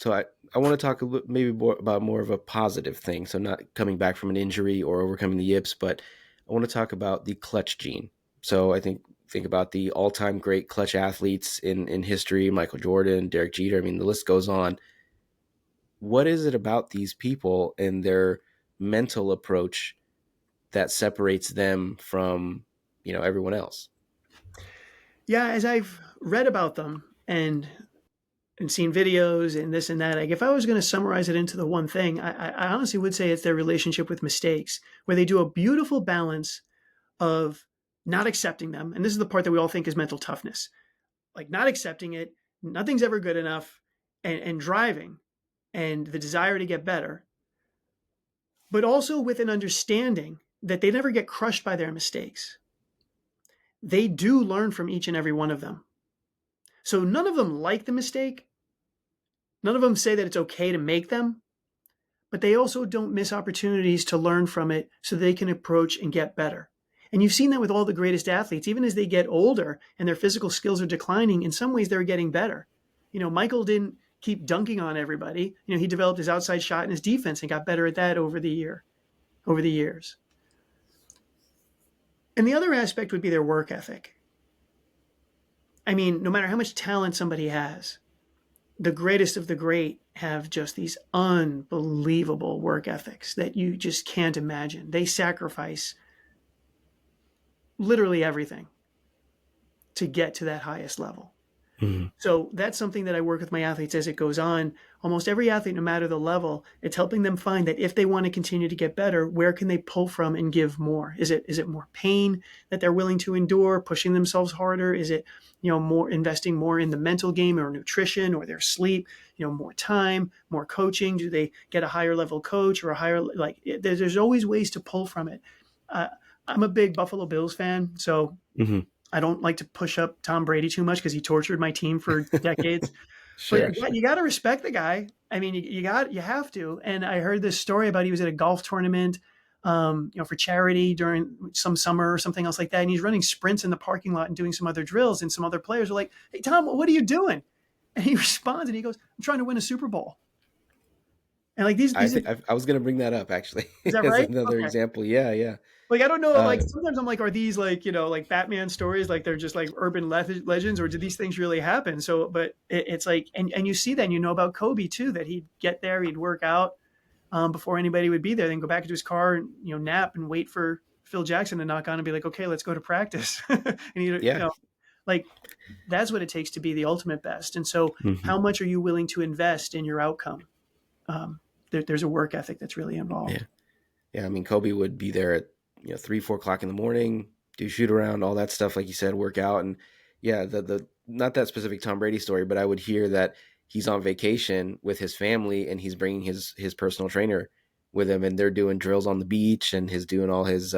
So I want to talk a little, maybe more about more of a positive thing. So not coming back from an injury or overcoming the yips, but I want to talk about the clutch gene. So I think about the all-time great clutch athletes in history, Michael Jordan, Derek Jeter. I mean, the list goes on. What is it about these people and their mental approach that separates them from, everyone else? Yeah, as I've read about them and seen videos and this and that, like if I was going to summarize it into the one thing, I honestly would say it's their relationship with mistakes, where they do a beautiful balance of not accepting them. And this is the part that we all think is mental toughness, like not accepting it, nothing's ever good enough, and driving and the desire to get better, but also with an understanding that they never get crushed by their mistakes. They do learn from each and every one of them. So none of them like the mistake. None of them say that it's okay to make them, but they also don't miss opportunities to learn from it so they can approach and get better. And you've seen that with all the greatest athletes. Even as they get older and their physical skills are declining, in some ways they're getting better. Michael didn't keep dunking on everybody. He developed his outside shot and his defense and got better at that over the years. And the other aspect would be their work ethic. I mean, no matter how much talent somebody has, the greatest of the great have just these unbelievable work ethics that you just can't imagine. They sacrifice literally everything to get to that highest level. Mhm. So that's something that I work with my athletes as it goes on. Almost every athlete, no matter the level, it's helping them find that if they want to continue to get better, where can they pull from and give more? Is it more pain that they're willing to endure, pushing themselves harder? Is it, more investing more in the mental game or nutrition or their sleep, more time, more coaching? Do they get a higher level coach or a higher, like, there's always ways to pull from it. Uh, I'm a big Buffalo Bills fan, so Mhm. I don't like to push up Tom Brady too much because he tortured my team for decades. But Sure, sure. you got to respect the guy. I mean, you have to. And I heard this story about he was at a golf tournament, for charity during some summer or something else like that. And he's running sprints in the parking lot and doing some other drills. And some other players are like, "Hey, Tom, what are you doing?" And he responds and he goes, "I'm trying to win a Super Bowl." And like I these are, think I was gonna bring that up actually is that as right? another Okay. example. Yeah, yeah. Like I don't know. Uh, Like sometimes I'm like, are these like like Batman stories? Like they're just like urban legends, or do these things really happen? So, but it's like, and you see that, and you know about Kobe too, that he'd get there, he'd work out before anybody would be there, then go back into his car and nap and wait for Phil Jackson to knock on and be like, okay, let's go to practice, and yeah. like that's what it takes to be the ultimate best. And so, Mhm. how much are you willing to invest in your outcome? There's a work ethic that's really Yeah. involved. Yeah, I mean, Kobe would be there at 3, 4 o'clock in the morning, do shoot around, all that stuff, like you said, work out, and yeah, the not that specific Tom Brady story, but I would hear that he's on vacation with his family and he's bringing his personal trainer with him, and they're doing drills on the beach, and he's doing all his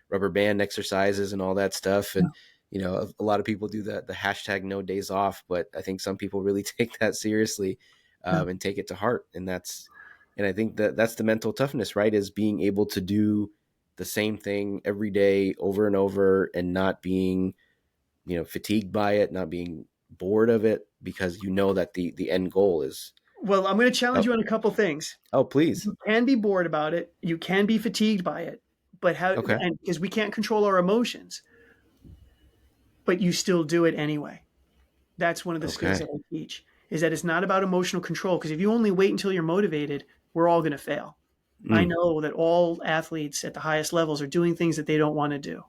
rubber band exercises and all that stuff, and a lot of people do the hashtag no days off, but I think some people really take that seriously Yeah. and take it to heart, and I think that that's the mental toughness, right? Is being able to do the same thing every day over and over and not being, fatigued by it, not being bored of it because you know that the end goal is Well, I'm going to challenge oh, you on a couple things. oh please. You can be bored about it. You can be fatigued by it, but how? Okay. And because we can't control our emotions, but you still do it anyway. That's one of the skills that Okay. I teach. Is that it's not about emotional control. Because if you only wait until you're motivated, we're all going to fail. I Mm, know that all athletes at the highest levels are doing things that they don't want to do,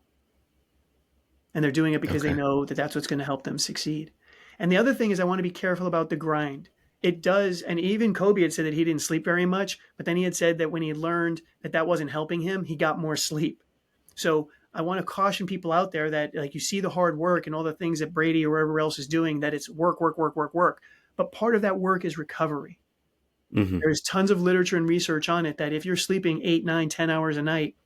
and they're doing it because they okay. know that that's what's going to help them succeed. And the other thing is, I want to be careful about the grind. It does, and even Kobe had said that he didn't sleep very much, but then he had said that when he learned that that wasn't helping him, he got more sleep. So I want to caution people out there that like you see the hard work and all the things that Brady or whoever else is doing, that it's work, work, work, work, work. But part of that work is recovery. Hmm. There's tons of literature and research on it that if you're sleeping 8, 9, 10 hours a night,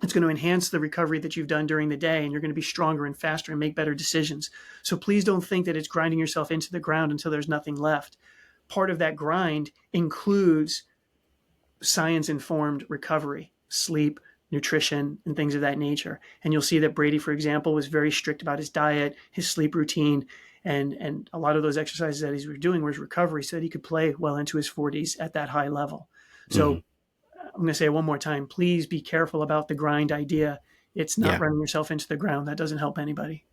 it's going to enhance the recovery that you've done during the day, and you're going to be stronger and faster and make better decisions. So please don't think that it's grinding yourself into the ground until there's nothing left. Part of that grind includes science informed recovery, sleep, nutrition, and things of that nature. And you'll see that Brady, for example, was very strict about his diet, his sleep routine, And a lot of those exercises that he was doing was recovery so that he could play well into his 40s at that high level. Hmm. So I'm going to say it one more time, please be careful about the grind idea. It's not Yeah. running yourself into the ground. That doesn't help anybody.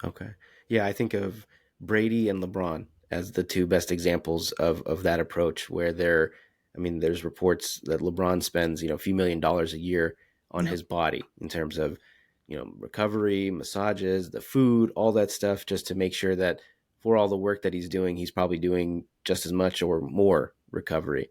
Okay. Yeah, I think of Brady and LeBron as the two best examples of that approach where I mean, there's reports that LeBron spends, a few $1 million a year on Yep. his body in terms of, recovery, massages, the food, all that stuff, just to make sure that for all the work that he's doing, he's probably doing just as much or more recovery.